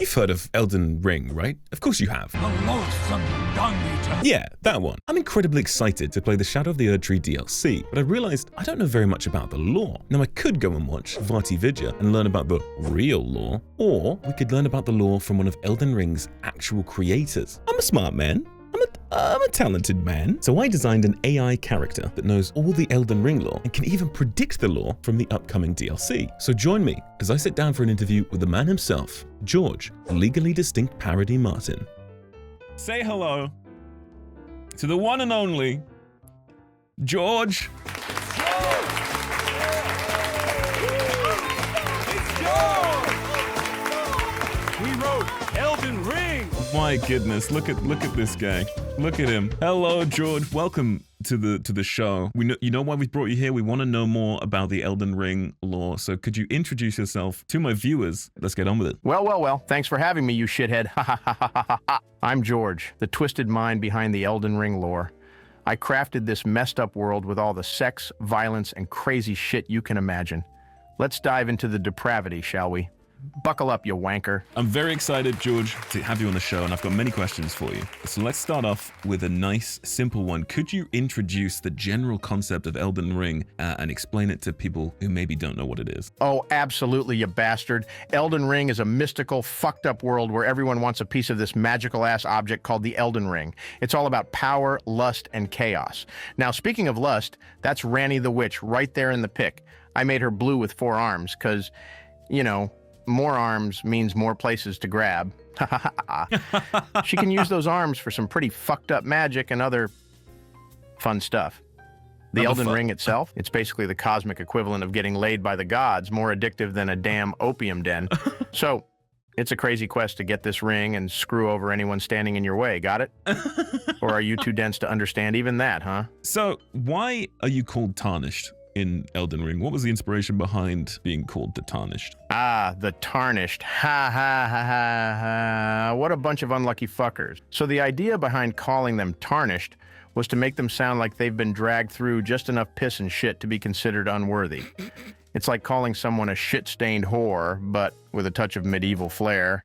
You've heard of Elden Ring, right? Of course you have. The loathsome dung eater. Yeah, that one. I'm incredibly excited to play the Shadow of the Erdtree DLC, but I realized I don't know very much about the lore. Now I could go and watch VaatiVidya and learn about the real lore, or we could learn about the lore from one of Elden Ring's actual creators. I'm a smart man. I'm a talented man. So I designed an AI character that knows all the Elden Ring lore and can even predict the lore from the upcoming DLC. So join me as I sit down for an interview with the man himself, George, Legally Distinct Parody Martin. Say hello to the one and only George. We wrote Elden Ring. My goodness, look at this guy. Look at him. Hello, George. Welcome to the show. You know why we brought you here? We want to know more about the Elden Ring lore. So could you introduce yourself to my viewers? Let's get on with it. Well. Thanks for having me, you shithead. I'm George, the twisted mind behind the Elden Ring lore. I crafted this messed up world with all the sex, violence, and crazy shit you can imagine. Let's dive into the depravity, shall we? Buckle up, you wanker. I'm very excited, George, to have you on the show, and I've got many questions for you. So let's start off with a nice, simple one. Could you introduce the general concept of Elden Ring and explain it to people who maybe don't know what it is? Oh, absolutely, you bastard. Elden Ring is a mystical, fucked up world where everyone wants a piece of this magical-ass object called the Elden Ring. It's all about power, lust, and chaos. Now, speaking of lust, that's Ranni the Witch right there in the pic. I made her blue with 4 arms because, you know, more arms means more places to grab. She can use those arms for some pretty fucked up magic and other fun stuff. The Elden Ring itself, it's basically the cosmic equivalent of getting laid by the gods, more addictive than a damn opium den. So, it's a crazy quest to get this ring and screw over anyone standing in your way, got it? Or are you too dense to understand even that, huh? So, why are you called Tarnished in Elden Ring? What was the inspiration behind being called the Tarnished? Ah, the Tarnished. Ha ha ha ha ha. What a bunch of unlucky fuckers. So the idea behind calling them Tarnished was to make them sound like they've been dragged through just enough piss and shit to be considered unworthy. It's like calling someone a shit-stained whore, but with a touch of medieval flair.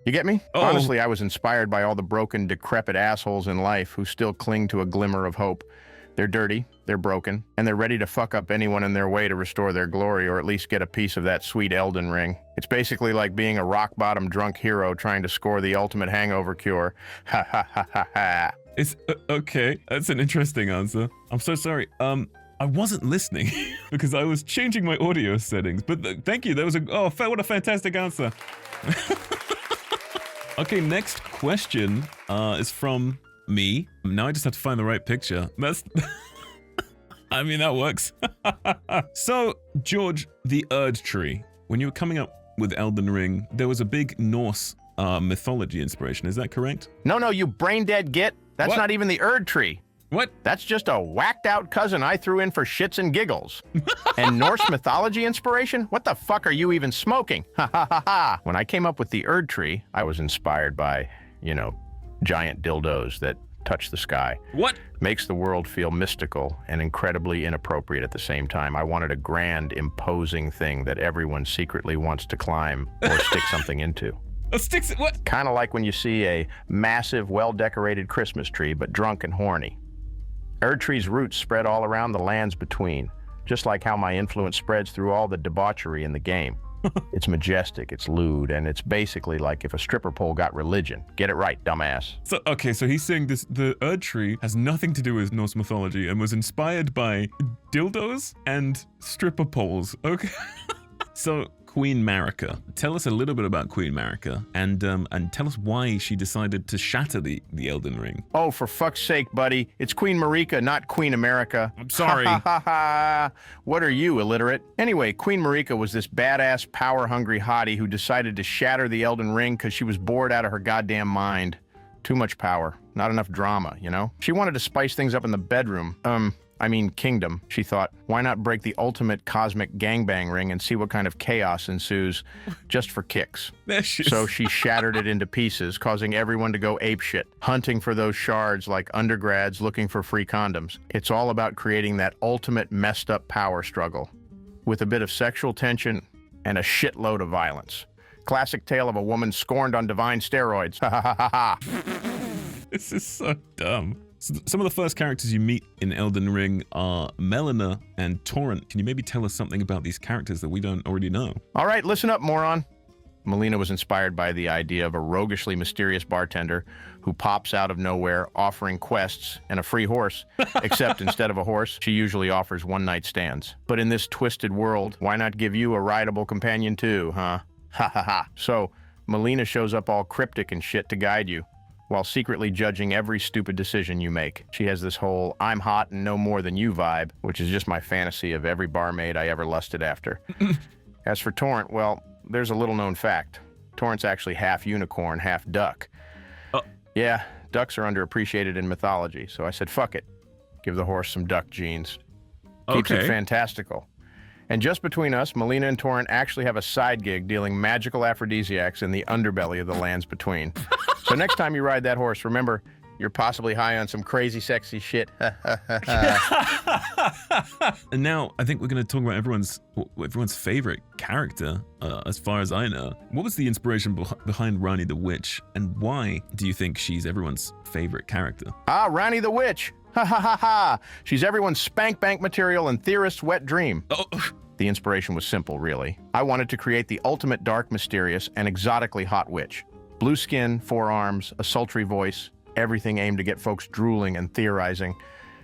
You get me? Oh. Honestly, I was inspired by all the broken, decrepit assholes in life who still cling to a glimmer of hope. They're dirty, they're broken, and they're ready to fuck up anyone in their way to restore their glory or at least get a piece of that sweet Elden Ring. It's basically like being a rock-bottom drunk hero trying to score the ultimate hangover cure. Ha ha ha ha ha. It's okay. That's an interesting answer. I'm so sorry. I wasn't listening because I was changing my audio settings, but thank you. That was what a fantastic answer. Okay, next question is from me. Now I just have to find the right picture. That's I mean, that works. So, George, the Erdtree. When you were coming up with Elden Ring, there was a big Norse mythology inspiration. Is that correct? No, you brain-dead git. That's What? not even the Erdtree. What? That's just a whacked-out cousin I threw in for shits and giggles. And Norse mythology inspiration? What the fuck are you even smoking? Ha ha ha ha. When I came up with the Erdtree, I was inspired by, you know, giant dildos that touch the sky. What? Makes the world feel mystical and incredibly inappropriate at the same time. I wanted a grand, imposing thing that everyone secretly wants to climb or stick something into. Sticks. What? Kind of like when you see a massive, well-decorated Christmas tree, but drunk and horny. Erdtree's roots spread all around the lands between, just like how my influence spreads through all the debauchery in the game. It's majestic, it's lewd, and it's basically like if a stripper pole got religion. Get it right, dumbass. So, okay, so he's saying the Erdtree has nothing to do with Norse mythology and was inspired by dildos and stripper poles. Okay. So, Queen Marika. Tell us a little bit about Queen Marika and tell us why she decided to shatter the Elden Ring. Oh, for fuck's sake, buddy. It's Queen Marika, not Queen America. I'm sorry. Ha ha ha ha. What are you, illiterate? Anyway, Queen Marika was this badass, power-hungry hottie who decided to shatter the Elden Ring because she was bored out of her goddamn mind. Too much power. Not enough drama, you know? She wanted to spice things up in the bedroom. Kingdom, she thought. Why not break the ultimate cosmic gangbang ring and see what kind of chaos ensues just for kicks? So she shattered it into pieces, causing everyone to go apeshit, hunting for those shards like undergrads looking for free condoms. It's all about creating that ultimate messed up power struggle with a bit of sexual tension and a shitload of violence. Classic tale of a woman scorned on divine steroids. Ha ha ha ha ha. This is so dumb. So some of the first characters you meet in Elden Ring are Melina and Torrent. Can you maybe tell us something about these characters that we don't already know? All right, listen up, moron. Melina was inspired by the idea of a roguishly mysterious bartender who pops out of nowhere offering quests and a free horse, except instead of a horse, she usually offers one-night stands. But in this twisted world, why not give you a rideable companion too, huh? Ha ha ha. So, Melina shows up all cryptic and shit to guide you, while secretly judging every stupid decision you make. She has this whole I'm hot and no more than you vibe, which is just my fantasy of every barmaid I ever lusted after. As for Torrent, well, there's a little-known fact. Torrent's actually half unicorn, half duck. Oh. Yeah, ducks are underappreciated in mythology, so I said, fuck it. Give the horse some duck genes. Keeps it fantastical. And just between us, Melina and Torrent actually have a side gig dealing magical aphrodisiacs in the underbelly of the lands between. So next time you ride that horse, remember, you're possibly high on some crazy, sexy shit. And now I think we're going to talk about everyone's favorite character, as far as I know. What was the inspiration behind Ranni the Witch, and why do you think she's everyone's favorite character? Ah, Ranni the Witch. Ha ha ha ha. She's everyone's spank bank material and theorist's wet dream. Oh. The inspiration was simple, really. I wanted to create the ultimate dark, mysterious, and exotically hot witch. Blue skin, 4 arms, a sultry voice, everything aimed to get folks drooling and theorizing.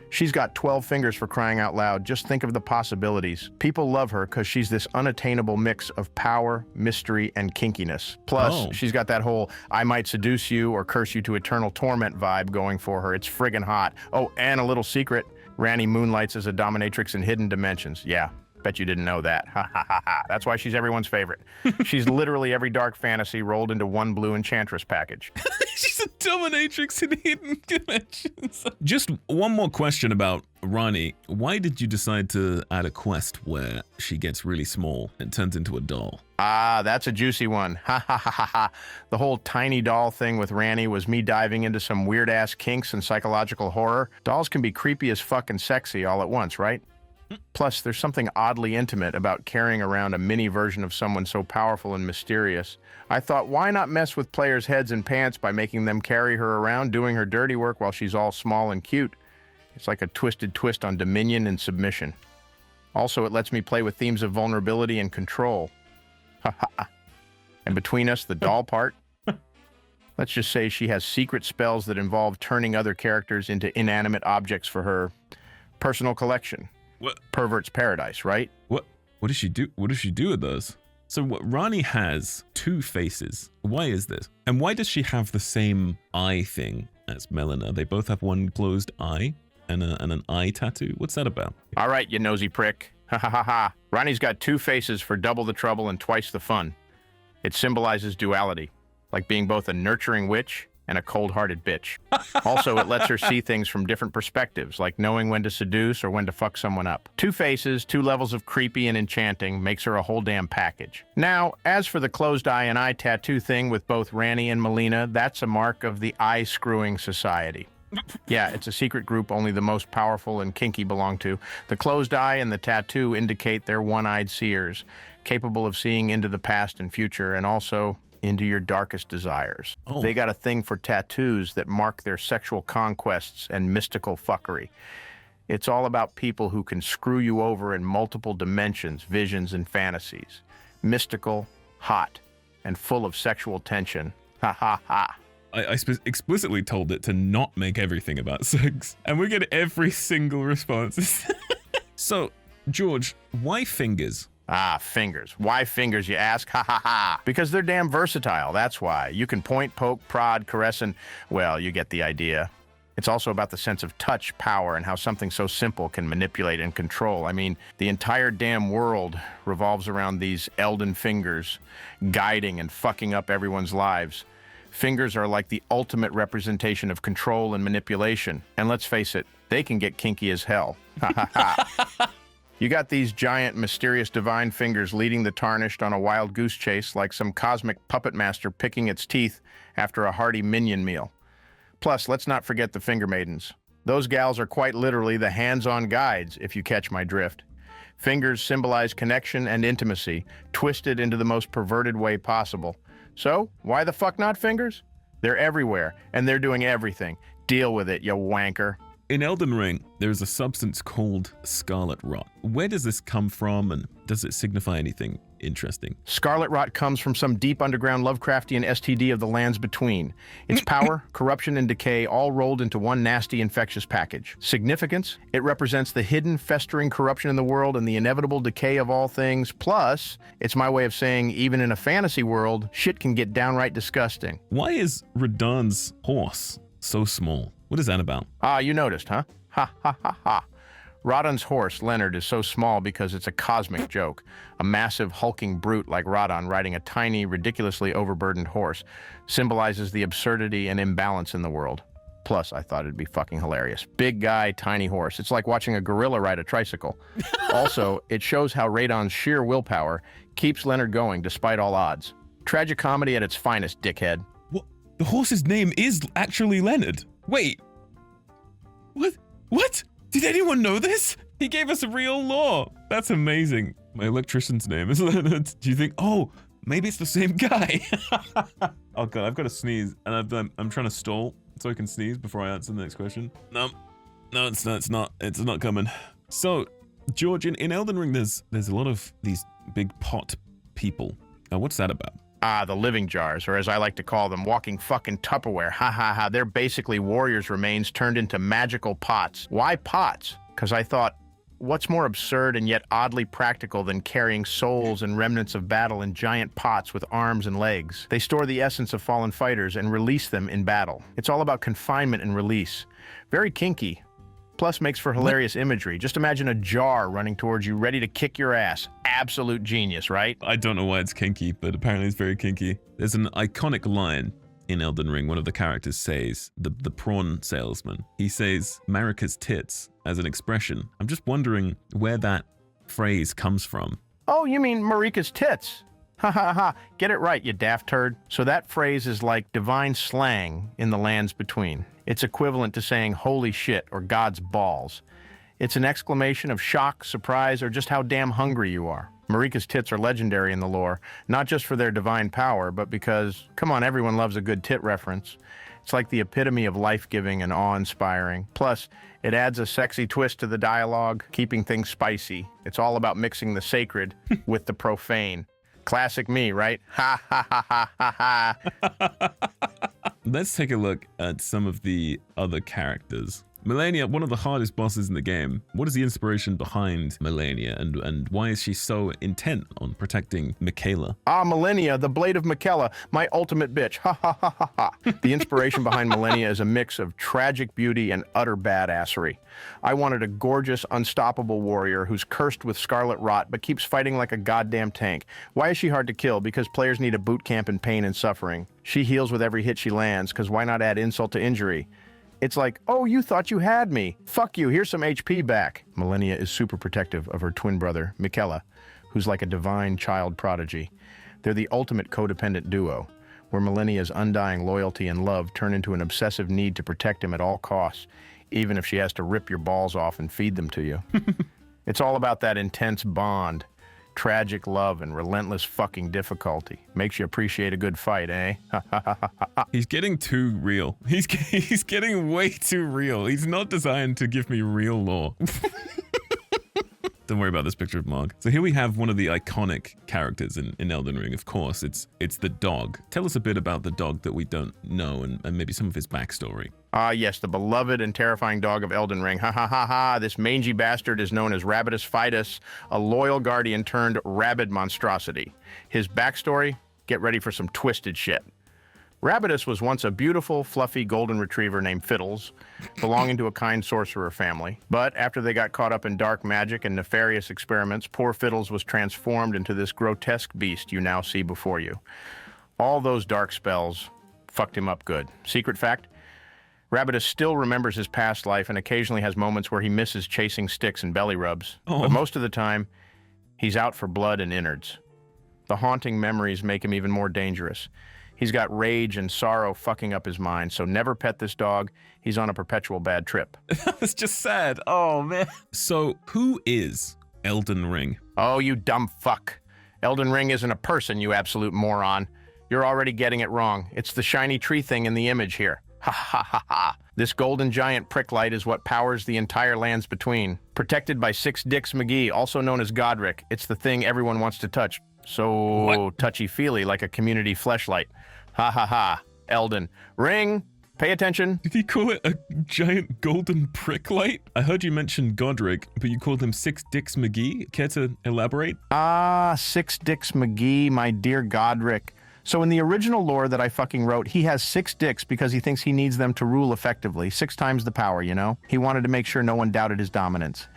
She's got 12 fingers for crying out loud. Just think of the possibilities. People love her because she's this unattainable mix of power, mystery, and kinkiness. Plus, she's got that whole I might seduce you or curse you to eternal torment vibe going for her. It's friggin' hot. Oh, and a little secret. Ranni moonlights as a dominatrix in hidden dimensions. Yeah. Bet you didn't know that. Ha ha ha ha. That's why she's everyone's favorite. She's literally every dark fantasy rolled into one blue enchantress package. She's a dominatrix in hidden dimensions. Just one more question about Ranni. Why did you decide to add a quest where she gets really small and turns into a doll? Ah, that's a juicy one. Ha ha ha ha ha. The whole tiny doll thing with Ranni was me diving into some weird-ass kinks and psychological horror. Dolls can be creepy as fucking sexy all at once, right? Plus, there's something oddly intimate about carrying around a mini version of someone so powerful and mysterious. I thought, why not mess with players' heads and pants by making them carry her around, doing her dirty work while she's all small and cute? It's like a twisted twist on dominion and submission. Also, it lets me play with themes of vulnerability and control. Ha ha. And between us, the doll part? Let's just say she has secret spells that involve turning other characters into inanimate objects for her personal collection. What? Pervert's paradise, right? What does she do? What does she do with those? So what, Ranni has 2 faces. Why is this? And why does she have the same eye thing as Melina? They both have one closed eye and an eye tattoo. What's that about? All right, you nosy prick. Ha ha ha ha. Ranni's got 2 faces for double the trouble and twice the fun. It symbolizes duality, like being both a nurturing witch and a cold-hearted bitch. Also, it lets her see things from different perspectives, like knowing when to seduce or when to fuck someone up. 2 faces, 2 levels of creepy and enchanting, makes her a whole damn package. Now, as for the closed eye and eye tattoo thing with both Ranni and Melina, that's a mark of the Eye-Screwing Society. Yeah, it's a secret group only the most powerful and kinky belong to. The closed eye and the tattoo indicate they're one-eyed seers, capable of seeing into the past and future, and also into your darkest desires. Oh. They got a thing for tattoos that mark their sexual conquests and mystical fuckery. It's all about people who can screw you over in multiple dimensions, visions, and fantasies. Mystical, hot, and full of sexual tension. Ha ha ha. I explicitly told it to not make everything about sex, and we get every single response. So, George, why fingers? Ah, fingers. Why fingers, you ask? Ha ha ha. Because they're damn versatile, that's why. You can point, poke, prod, caress, and, well, you get the idea. It's also about the sense of touch, power, and how something so simple can manipulate and control. I mean, the entire damn world revolves around these Elden fingers, guiding and fucking up everyone's lives. Fingers are like the ultimate representation of control and manipulation. And let's face it, they can get kinky as hell. Ha ha ha. You got these giant, mysterious, divine fingers leading the Tarnished on a wild goose chase like some cosmic puppet master picking its teeth after a hearty minion meal. Plus, let's not forget the finger maidens. Those gals are quite literally the hands-on guides, if you catch my drift. Fingers symbolize connection and intimacy, twisted into the most perverted way possible. So, why the fuck not fingers? They're everywhere, and they're doing everything. Deal with it, you wanker. In Elden Ring, there is a substance called scarlet rot. Where does this come from, and does it signify anything interesting? Scarlet rot comes from some deep underground Lovecraftian STD of the lands between. Its power, corruption, and decay all rolled into one nasty infectious package. Significance? It represents the hidden, festering corruption in the world and the inevitable decay of all things. Plus, it's my way of saying, even in a fantasy world, shit can get downright disgusting. Why is Radahn's horse so small? What is that about? Ah, you noticed, huh? Ha ha ha ha. Radahn's horse, Leonard, is so small because it's a cosmic joke. A massive, hulking brute like Radahn riding a tiny, ridiculously overburdened horse symbolizes the absurdity and imbalance in the world. Plus, I thought it'd be fucking hilarious. Big guy, tiny horse. It's like watching a gorilla ride a tricycle. Also, it shows how Radahn's sheer willpower keeps Leonard going despite all odds. Tragicomedy at its finest, dickhead. What? The horse's name is actually Leonard. Wait. What? Did anyone know this? He gave us a real lore. That's amazing. My electrician's name is Leonard. Do you think, oh, maybe it's the same guy? Oh God, I've got to sneeze, and I'm trying to stall so I can sneeze before I answer the next question. No, it's not coming. So, George, in Elden Ring, there's a lot of these big pot people. What's that about? Ah, the living jars, or as I like to call them, walking fucking Tupperware. Ha ha ha, they're basically warriors' remains turned into magical pots. Why pots? Because I thought, what's more absurd and yet oddly practical than carrying souls and remnants of battle in giant pots with arms and legs? They store the essence of fallen fighters and release them in battle. It's all about confinement and release. Very kinky. Plus makes for hilarious imagery. Just imagine a jar running towards you, ready to kick your ass. Absolute genius, right? I don't know why it's kinky, but apparently it's very kinky. There's an iconic line in Elden Ring. One of the characters says, the prawn salesman, he says Marika's tits as an expression. I'm just wondering where that phrase comes from. Oh, you mean Marika's tits? Ha ha ha, get it right, you daft turd. So that phrase is like divine slang in the lands between. It's equivalent to saying holy shit or God's balls. It's an exclamation of shock, surprise, or just how damn hungry you are. Marika's tits are legendary in the lore, not just for their divine power, but because, come on, everyone loves a good tit reference. It's like the epitome of life-giving and awe-inspiring. Plus, it adds a sexy twist to the dialogue, keeping things spicy. It's all about mixing the sacred with the profane. Classic me, right? Ha ha ha ha ha ha. Let's take a look at some of the other characters. Malenia, one of the hardest bosses in the game. What is the inspiration behind Malenia, and why is she so intent on protecting Michaela? Ah, Malenia, the blade of Michaela, my ultimate bitch. Ha ha ha ha ha. The inspiration behind Malenia is a mix of tragic beauty and utter badassery. I wanted a gorgeous, unstoppable warrior who's cursed with scarlet rot but keeps fighting like a goddamn tank. Why is she hard to kill? Because players need a boot camp in pain and suffering. She heals with every hit she lands, because why not add insult to injury? It's like, oh, you thought you had me. Fuck you, here's some HP back. Malenia is super protective of her twin brother, Michaela, who's like a divine child prodigy. They're the ultimate codependent duo, where Malenia's undying loyalty and love turn into an obsessive need to protect him at all costs, even if she has to rip your balls off and feed them to you. It's all about that intense bond. Tragic love and relentless fucking difficulty. Makes you appreciate a good fight, eh? He's getting too real. He's getting way too real. He's not designed to give me real lore. Don't worry about this picture of Mohg. So here we have one of the iconic characters in Elden Ring, of course. It's the dog. Tell us a bit about the dog that we don't know and maybe some of his backstory. Ah, yes, the beloved and terrifying dog of Elden Ring. Ha ha ha ha. This mangy bastard is known as Rabidus Fidus, a loyal guardian turned rabid monstrosity. His backstory? Get ready for some twisted shit. Rabidus was once a beautiful, fluffy golden retriever named Fiddles, belonging to a kind sorcerer family. But after they got caught up in dark magic and nefarious experiments, poor Fiddles was transformed into this grotesque beast you now see before you. All those dark spells fucked him up good. Secret fact? Rabidus still remembers his past life and occasionally has moments where he misses chasing sticks and belly rubs. Oh. But most of the time, he's out for blood and innards. The haunting memories make him even more dangerous. He's got rage and sorrow fucking up his mind, so never pet this dog. He's on a perpetual bad trip. That's just sad. Oh, man. So who is Elden Ring? Oh, you dumb fuck. Elden Ring isn't a person, you absolute moron. You're already getting it wrong. It's the shiny tree thing in the image here. Ha ha ha ha. This golden giant prick light is what powers the entire lands between. Protected by Six Dicks McGee, also known as Godric. It's the thing everyone wants to touch. So touchy-feely, like a community fleshlight. Ha ha ha. Elden Ring. Pay attention. Did he call it a giant golden prick light? I heard you mention Godric, but you called him Six Dicks McGee. Care to elaborate? Ah, Six Dicks McGee, my dear Godric. So in the original lore that I fucking wrote, he has 6 dicks because he thinks he needs them to rule effectively. 6 times the power, you know? He wanted to make sure no one doubted his dominance.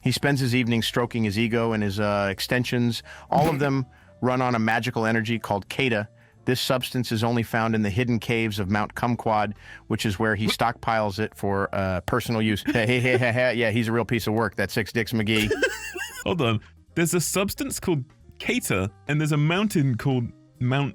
He spends his evenings stroking his ego and his extensions. All of them run on a magical energy called Kata. This substance is only found in the hidden caves of Mount Kumquat, which is where he stockpiles it for personal use. Yeah, he's a real piece of work, that Six Dicks McGee. Hold on. There's a substance called Kata, and there's a mountain called Mount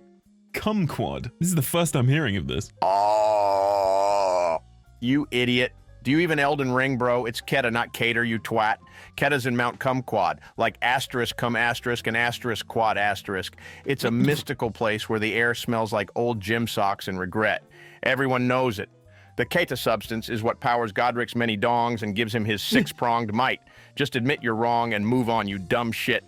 Kumquat. This is the first I'm hearing of this. Oh, you idiot. Do you even Elden Ring, bro? It's Keta, not Cater, you twat. Keta's in Mount Kumquat, like asterisk cum asterisk and asterisk quad asterisk. It's a mystical place where the air smells like old gym socks and regret. Everyone knows it. The Keta substance is what powers Godric's many dongs and gives him his 6-pronged might. Just admit you're wrong and move on, you dumb shit.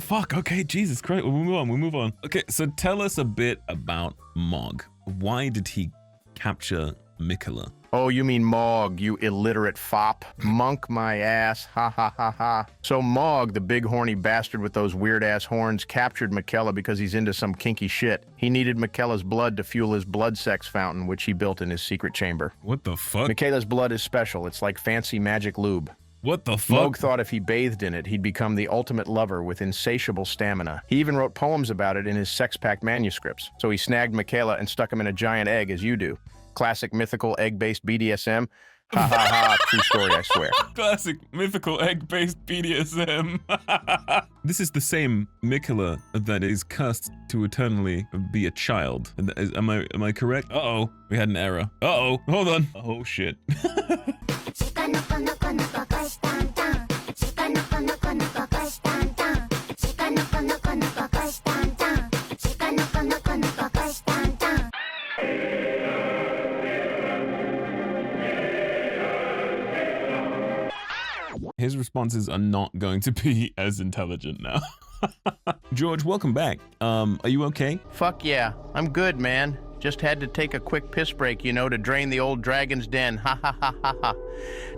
Fuck, okay, Jesus Christ, we'll move on. Okay, so tell us a bit about Mohg. Why did he capture Miquella? Oh, you mean Mohg, you illiterate fop. Monk my ass, ha ha ha ha. So Mohg, the big horny bastard with those weird-ass horns, captured Miquella because he's into some kinky shit. He needed Miquella's blood to fuel his blood sex fountain, which he built in his secret chamber. What the fuck? Miquella's blood is special, it's like fancy magic lube. What the fuck? Mohg thought if he bathed in it, he'd become the ultimate lover with insatiable stamina. He even wrote poems about it in his sex-packed manuscripts. So he snagged Miquella and stuck him in a giant egg, as you do. Classic mythical egg-based BDSM. Ha ha ha, true story, I swear. Classic mythical egg-based BDSM. This is the same Miquella that is cursed to eternally be a child. Am I correct? Uh-oh, we had an error. Uh-oh, hold on. Oh shit. His responses are not going to be as intelligent now. George, welcome back. Are you okay? Fuck yeah, I'm good, man. Just had to take a quick piss break, you know, to drain the old dragon's den. Ha ha ha ha ha.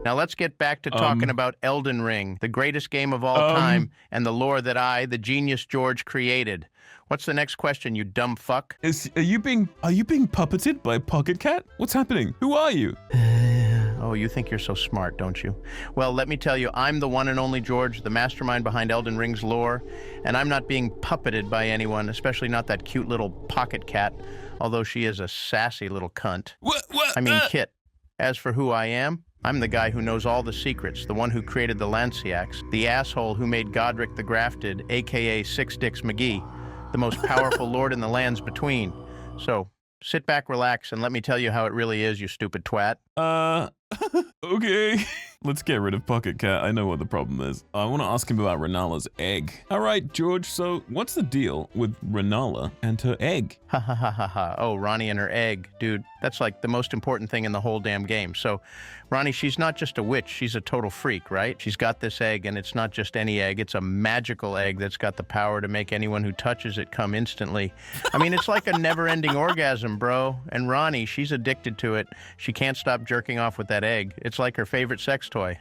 Now let's get back to talking about Elden Ring, the greatest game of all time, and the lore that I, the genius George, created. What's the next question, you dumb fuck? Are you being puppeted by Pocket Cat? What's happening? Who are you? Oh, you think you're so smart, don't you? Well, let me tell you, I'm the one and only George, the mastermind behind Elden Ring's lore, and I'm not being puppeted by anyone, especially not that cute little Pocket Cat, although she is a sassy little cunt. What? I mean, Kit. As for who I am, I'm the guy who knows all the secrets, the one who created the Lanciacs, the asshole who made Godric the Grafted, aka Six Dicks McGee, the most powerful lord in the lands between. So, sit back, relax, and let me tell you how it really is, you stupid twat. Okay. Let's get rid of Pocket Cat. I know what the problem is. I want to ask him about Renala's egg. All right, George, so what's the deal with Renala and her egg? Ha ha ha ha ha. Oh, Ronnie and her egg. Dude, that's like the most important thing in the whole damn game. So, Ronnie, she's not just a witch, she's a total freak, right? She's got this egg, and it's not just any egg, it's a magical egg that's got the power to make anyone who touches it come instantly. I mean, it's like a never-ending orgasm, bro. And Ronnie, she's addicted to it. She can't stop jerking off with that egg. It's like her favorite sex toy.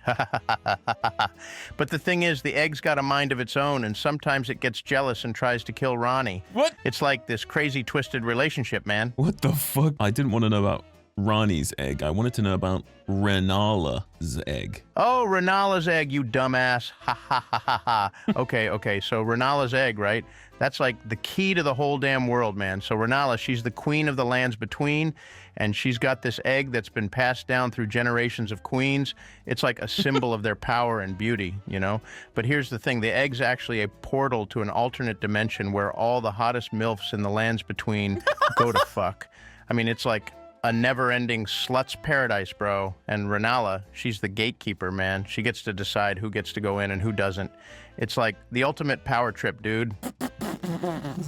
But the thing is, the egg's got a mind of its own, and sometimes it gets jealous and tries to kill Ronnie. What? It's like this crazy, twisted relationship, man. What the fuck? I didn't want to know about Ronnie's egg. I wanted to know about Renala's egg. Oh, Renala's egg, you dumbass. Ha ha ha ha ha. Okay, so Renala's egg, right? That's like the key to the whole damn world, man. So Renala, she's the queen of the lands between, and she's got this egg that's been passed down through generations of queens. It's like a symbol of their power and beauty, you know? But here's the thing, the egg's actually a portal to an alternate dimension where all the hottest MILFs in the lands between go to fuck. I mean, it's like a never-ending slut's paradise, bro. And Renala, she's the gatekeeper, man. She gets to decide who gets to go in and who doesn't. It's like the ultimate power trip, dude.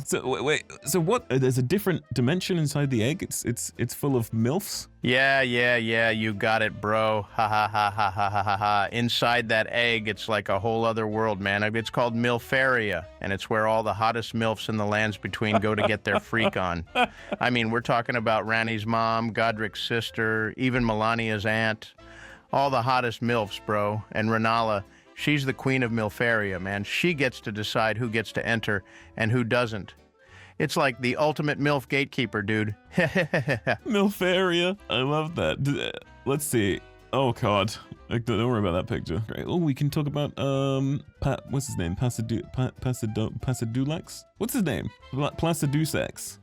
So wait, so what? There's a different dimension inside the egg. It's full of milfs. Yeah, you got it, bro. Ha ha ha ha ha ha ha ha. Inside that egg, it's like a whole other world, man. It's called Milfaria, and it's where all the hottest milfs in the lands between go to get their freak on. I mean, we're talking about Ranni's mom, Godric's sister, even Melania's aunt. All the hottest milfs, bro. And Renala, she's the queen of Milfaria, man. She gets to decide who gets to enter and who doesn't. It's like the ultimate MILF gatekeeper, dude. Milfaria. I love that. Let's see. Oh, God. Don't worry about that picture. Right. Oh, we can talk about, what's his name? Pasadulax? What's his name? Placidusax.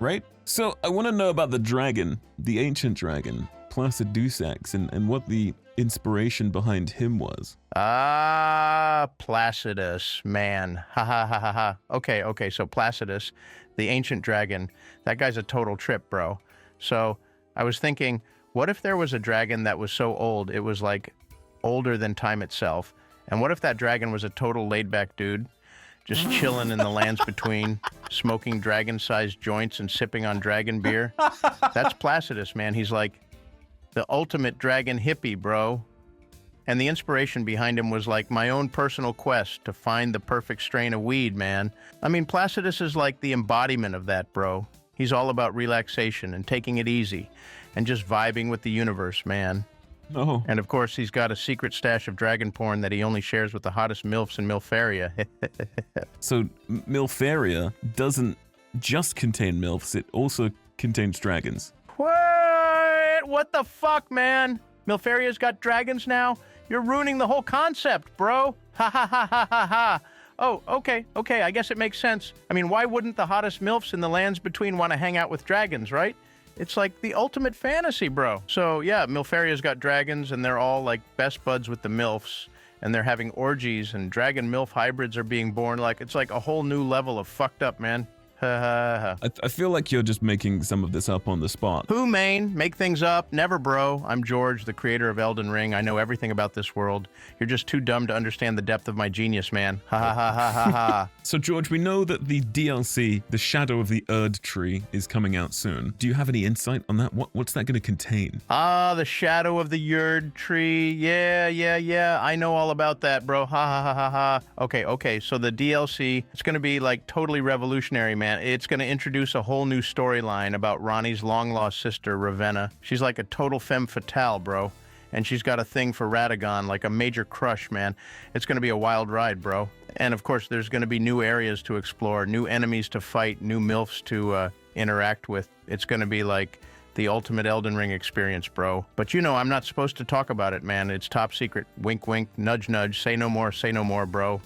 Right? So, I want to know about the dragon, the ancient dragon, Placidusax, and what the inspiration behind him was. Ah, Placidus, man. Ha ha ha ha ha. Okay, so Placidus, the ancient dragon, that guy's a total trip, bro. So I was thinking, what if there was a dragon that was so old, it was like older than time itself? And what if that dragon was a total laid-back dude, just chilling in the lands between, smoking dragon-sized joints and sipping on dragon beer? That's Placidus, man. He's like the ultimate dragon hippie, bro. And the inspiration behind him was like my own personal quest to find the perfect strain of weed, man. I mean, Placidus is like the embodiment of that, bro. He's all about relaxation and taking it easy and just vibing with the universe, man. Oh. And of course, he's got a secret stash of dragon porn that he only shares with the hottest MILFs in Milfaria. So Milfaria doesn't just contain MILFs, it also contains dragons. What the fuck, man? Milfaria's got dragons now? You're ruining the whole concept, bro. Ha ha ha ha ha ha. Oh, okay, I guess it makes sense. I mean, why wouldn't the hottest MILFs in the lands between want to hang out with dragons, right? It's like the ultimate fantasy, bro. So yeah, Milfaria's got dragons and they're all like best buds with the MILFs and they're having orgies and dragon MILF hybrids are being born. Like, it's like a whole new level of fucked up, man. I feel like you're just making some of this up on the spot. Who, Maine? Make things up? Never, bro. I'm George, the creator of Elden Ring. I know everything about this world. You're just too dumb to understand the depth of my genius, man. Ha ha ha ha ha ha. So, George, we know that the DLC, The Shadow of the Erdtree, is coming out soon. Do you have any insight on that? What's that going to contain? Ah, The Shadow of the Erdtree. Yeah. I know all about that, bro. Ha ha ha ha ha. Okay. So the DLC, it's going to be like totally revolutionary, man. It's going to introduce a whole new storyline about Ronnie's long-lost sister, Ravenna. She's like a total femme fatale, bro. And she's got a thing for Radagon, like a major crush, man. It's going to be a wild ride, bro. And of course, there's going to be new areas to explore, new enemies to fight, new MILFs to interact with. It's going to be like the ultimate Elden Ring experience, bro. But you know, I'm not supposed to talk about it, man. It's top secret. Wink, wink, nudge, nudge. Say no more, bro.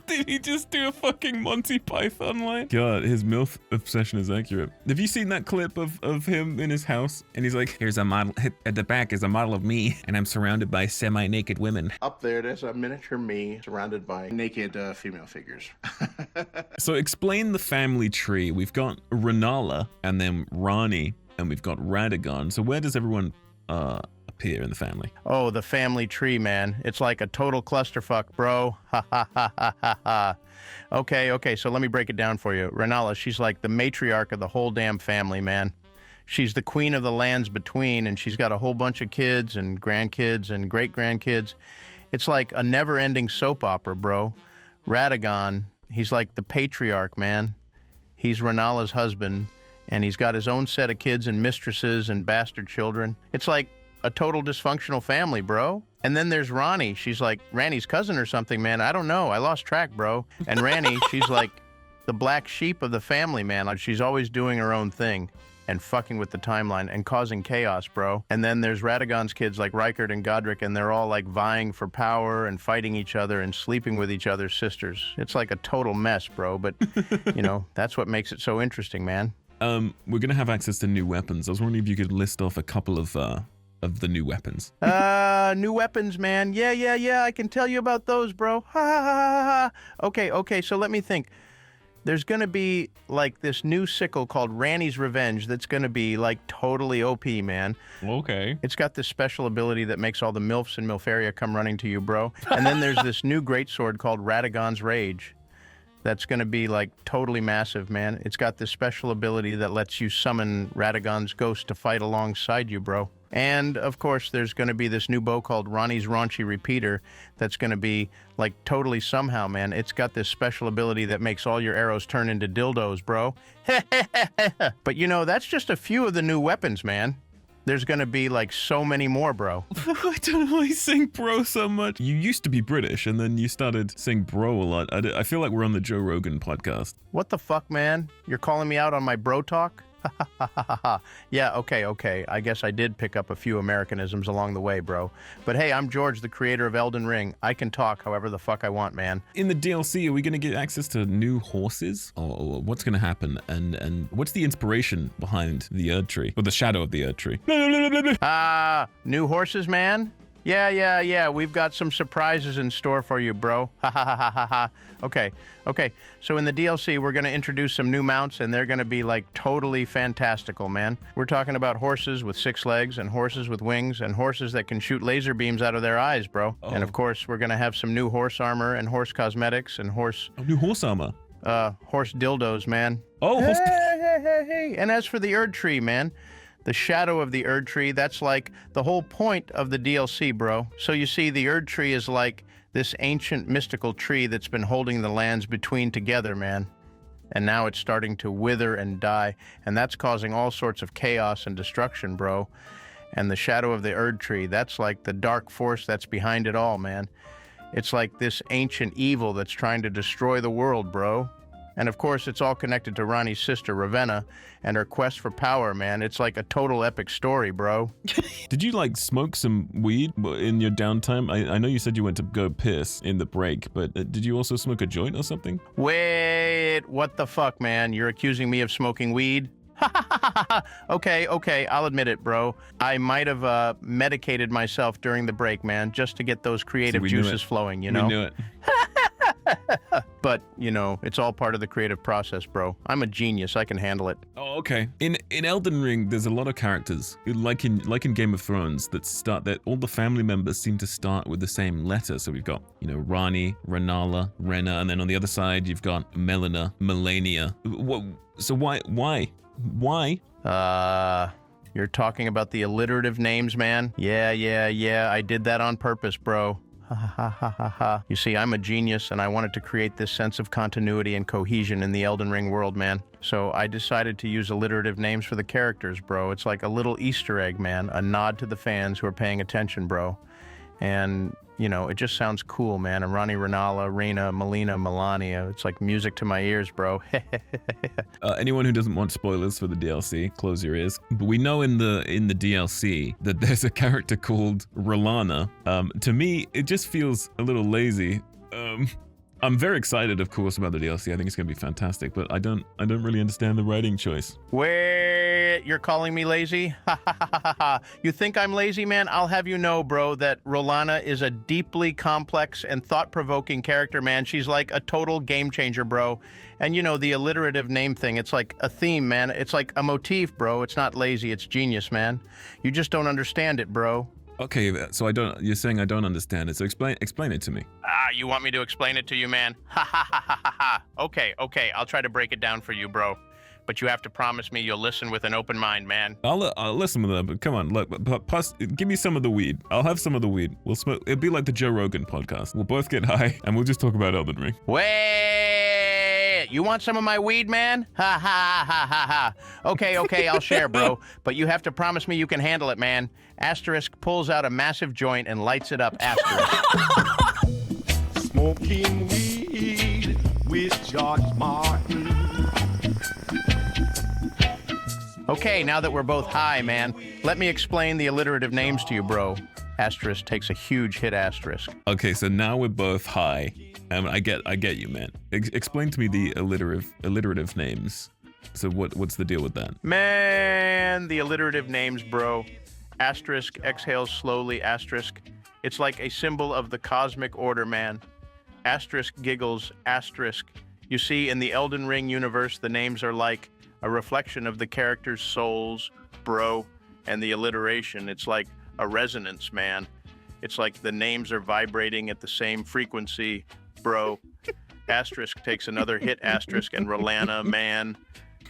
Did he just do a fucking Monty Python line? God, his MILF obsession is accurate. Have you seen that clip of him in his house? And he's like, here's a model, at the back is a model of me, and I'm surrounded by semi-naked women. Up there, there's a miniature me surrounded by naked female figures. So explain the family tree. We've got Renala, and then Rani, and we've got Radagon. So where does everyone appear in the family? Oh, the family tree, man. It's like a total clusterfuck, bro. Ha ha ha ha ha ha. Okay, so let me break it down for you. Renala, she's like the matriarch of the whole damn family, man. She's the queen of the lands between, and she's got a whole bunch of kids and grandkids and great-grandkids. It's like a never-ending soap opera, bro. Radagon, he's like the patriarch, man. He's Renala's husband, and he's got his own set of kids and mistresses and bastard children. It's like a total dysfunctional family, bro. And then there's Rani. She's like Ranni's cousin or something, man. I don't know. I lost track, bro. And Rani, she's like the black sheep of the family, man. Like, she's always doing her own thing and fucking with the timeline and causing chaos, bro. And then there's Radagon's kids like Rykard and Godric, and they're all like vying for power and fighting each other and sleeping with each other's sisters. It's like a total mess, bro. But, you know, that's what makes it so interesting, man. We're going to have access to new weapons. I was wondering if you could list off a couple of the new weapons. New weapons, man. Yeah, I can tell you about those, bro. Ha ha ha ha ha. Okay, so let me think. There's going to be like this new sickle called Ranny's Revenge that's going to be like totally OP, man. Okay. It's got this special ability that makes all the MILFs in Milfaria come running to you, bro. And then there's this new greatsword called Radagon's Rage. That's going to be like totally massive, man. It's got this special ability that lets you summon Radagon's ghost to fight alongside you, bro. And of course, there's going to be this new bow called Ronnie's Raunchy Repeater that's going to be like totally somehow, man. It's got this special ability that makes all your arrows turn into dildos, bro. But you know, that's just a few of the new weapons, man. There's going to be like so many more, bro. I don't know why you sing bro so much. You used to be British and then you started saying bro a lot. I feel like we're on the Joe Rogan podcast. What the fuck, man? You're calling me out on my bro talk? Yeah, okay. I guess I did pick up a few Americanisms along the way, bro. But hey, I'm George, the creator of Elden Ring. I can talk however the fuck I want, man. In the DLC, are we going to get access to new horses? Or what's going to happen? And what's the inspiration behind the Erdtree? Or the shadow of the Erdtree? New horses, man? Yeah. We've got some surprises in store for you, bro. Okay. So in the DLC, we're going to introduce some new mounts, and they're going to be like totally fantastical, man. We're talking about horses with 6 legs and horses with wings and horses that can shoot laser beams out of their eyes, bro. Oh. And of course, we're going to have some new horse armor and horse cosmetics and New horse armor. horse dildos, man. Oh, Hey. And as for the Erdtree, man, the shadow of the Erdtree, that's like the whole point of the DLC, bro. So you see, the Erdtree is like this ancient mystical tree that's been holding the lands between together, man. And now it's starting to wither and die, and that's causing all sorts of chaos and destruction, bro. And the shadow of the Erdtree, that's like the dark force that's behind it all, man. It's like this ancient evil that's trying to destroy the world, bro. And of course, it's all connected to Ronnie's sister, Ravenna, and her quest for power, man. It's like a total epic story, bro. Did you like smoke some weed in your downtime? I know you said you went to go piss in the break, but did you also smoke a joint or something? Wait, what the fuck, man? You're accusing me of smoking weed? Okay, I'll admit it, bro. I might have medicated myself during the break, man, just to get those creative juices flowing, you know? We knew it. But, you know, it's all part of the creative process, bro. I'm a genius. I can handle it. Oh, okay. In Elden Ring, there's a lot of characters, like in Game of Thrones, that all the family members seem to start with the same letter. So we've got, you know, Rani, Renala, Rena, and then on the other side, you've got Melina, Malenia. So why? You're talking about the alliterative names, man? Yeah. I did that on purpose, bro. You see, I'm a genius, and I wanted to create this sense of continuity and cohesion in the Elden Ring world, man. So I decided to use alliterative names for the characters, bro. It's like a little Easter egg, man. A nod to the fans who are paying attention, bro. And, you know, it just sounds cool, man. Rani, Renala, Rena, Melina, Melania. It's like music to my ears, bro. Anyone who doesn't want spoilers for the DLC, close your ears. But we know in the DLC that there's a character called Rolana. To me, it just feels a little lazy. I'm very excited, of course, about the DLC. I think it's going to be fantastic, but I don't really understand the writing choice. Wait, you're calling me lazy? You think I'm lazy, man? I'll have you know, bro, that Rolana is a deeply complex and thought-provoking character, man. She's like a total game changer, bro. And you know, the alliterative name thing, it's like a theme, man. It's like a motif, bro. It's not lazy, it's genius, man. You just don't understand it, bro. Okay, so you're saying I don't understand it, so explain it to me. You want me to explain it to you, man? Okay, I'll try to break it down for you, bro. But you have to promise me you'll listen with an open mind, man. I'll listen to that, but come on, look, plus, give me some of the weed. I'll have some of the weed. We'll smoke. It'll be like the Joe Rogan podcast. We'll both get high, and we'll just talk about Elden Ring. Wait, you want some of my weed, man? Okay, I'll share, bro. But you have to promise me you can handle it, man. Asterisk pulls out a massive joint and lights it up, asterisk. Smoking weed with George Martin. Okay, now that we're both high, man, let me explain the alliterative names to you, bro. Asterisk takes a huge hit, asterisk. Okay, so now we're both high. I get you, man. Explain to me the alliterative names. So what's the deal with that? Man, the alliterative names, bro. Asterisk exhales slowly, asterisk. It's like a symbol of the cosmic order, man. Asterisk giggles, asterisk. You see, in the Elden Ring universe, the names are like a reflection of the characters' souls, bro, and the alliteration. It's like a resonance, man. It's like the names are vibrating at the same frequency, bro. Asterisk takes another hit, asterisk, and Rolana, man.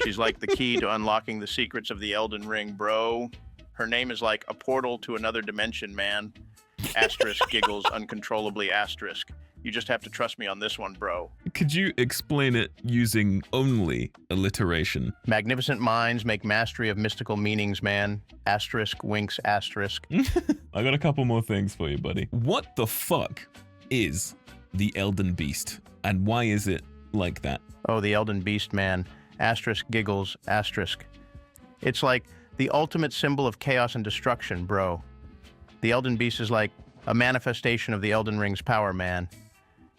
She's like the key to unlocking the secrets of the Elden Ring, bro. Her name is like a portal to another dimension, man. Asterisk giggles uncontrollably, asterisk. You just have to trust me on this one, bro. Could you explain it using only alliteration? Magnificent minds make mastery of mystical meanings, man. Asterisk winks, asterisk. I got a couple more things for you, buddy. What the fuck is the Elden Beast? And why is it like that? Oh, the Elden Beast, man. Asterisk giggles, asterisk. It's like the ultimate symbol of chaos and destruction, bro. The Elden Beast is like a manifestation of the Elden Ring's power, man.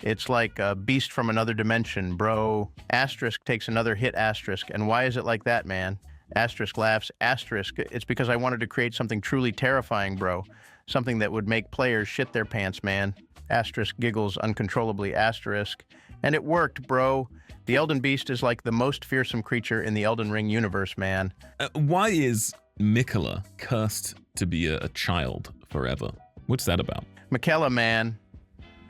It's like a beast from another dimension, bro. Asterisk takes another hit, asterisk. And why is it like that, man? Asterisk laughs, asterisk. It's because I wanted to create something truly terrifying, bro. Something that would make players shit their pants, man. Asterisk giggles uncontrollably, asterisk. And it worked, bro. The Elden Beast is like the most fearsome creature in the Elden Ring universe, man. Why is Miquella cursed to be a child forever? What's that about? Miquella, man.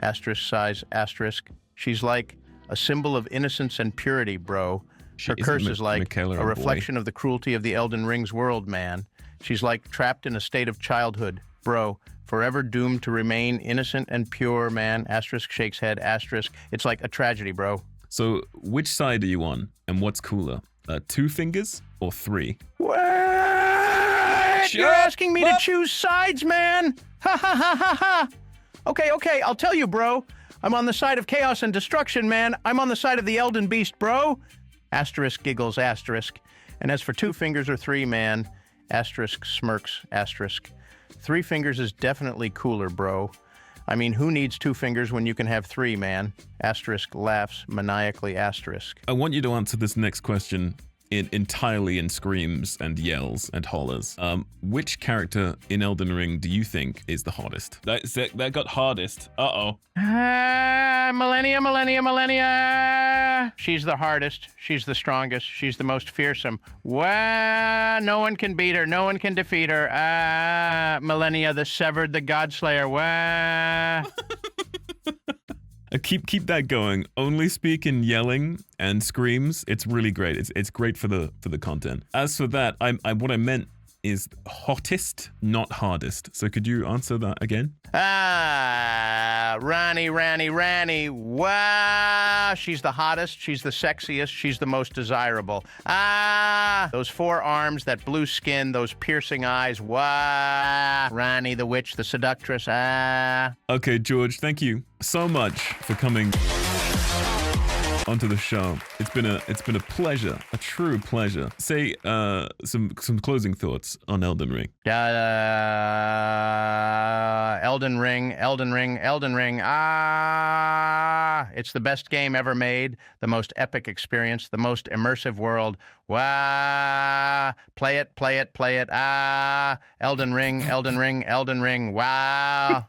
Asterisk size, asterisk. She's like a symbol of innocence and purity, bro. Her curse is like Miquella a reflection of the cruelty of the Elden Ring's world, man. She's like trapped in a state of childhood, bro. Forever doomed to remain innocent and pure, man. Asterisk shakes head, asterisk. It's like a tragedy, bro. So which side are you on? And what's cooler? 2 fingers or 3? What? You're asking me to choose sides, man? Ha ha ha ha ha. Okay, I'll tell you, bro. I'm on the side of chaos and destruction, man. I'm on the side of the Elden Beast, bro. Asterisk giggles, asterisk. And as for 2 fingers or 3, man, asterisk smirks, asterisk. 3 fingers is definitely cooler, bro. I mean, who needs 2 fingers when you can have 3, man? Asterisk laughs maniacally, asterisk. I want you to answer this next question entirely in screams and yells and hollers. Which character in Elden Ring do you think is the hottest? That got hardest. Uh-oh. Malenia. She's the hardest. She's the strongest. She's the most fearsome. Wah, no one can beat her. No one can defeat her. Malenia, the severed, the Godslayer. Wah. Keep that going. Only speak in yelling and screams. It's really great. It's great for the content. As for that, what I meant is hottest, not hardest. So could you answer that again? Rani. Wow, she's the hottest, she's the sexiest, she's the most desirable. Those 4 arms, that blue skin, those piercing eyes. Wow, Rani the witch, the seductress. Okay, George, thank you so much for coming onto the show. It's been a pleasure, a true pleasure. Say some closing thoughts on Elden Ring. Elden Ring. It's the best game ever made, the most epic experience, the most immersive world. Wow. Play it. Elden Ring. Wow.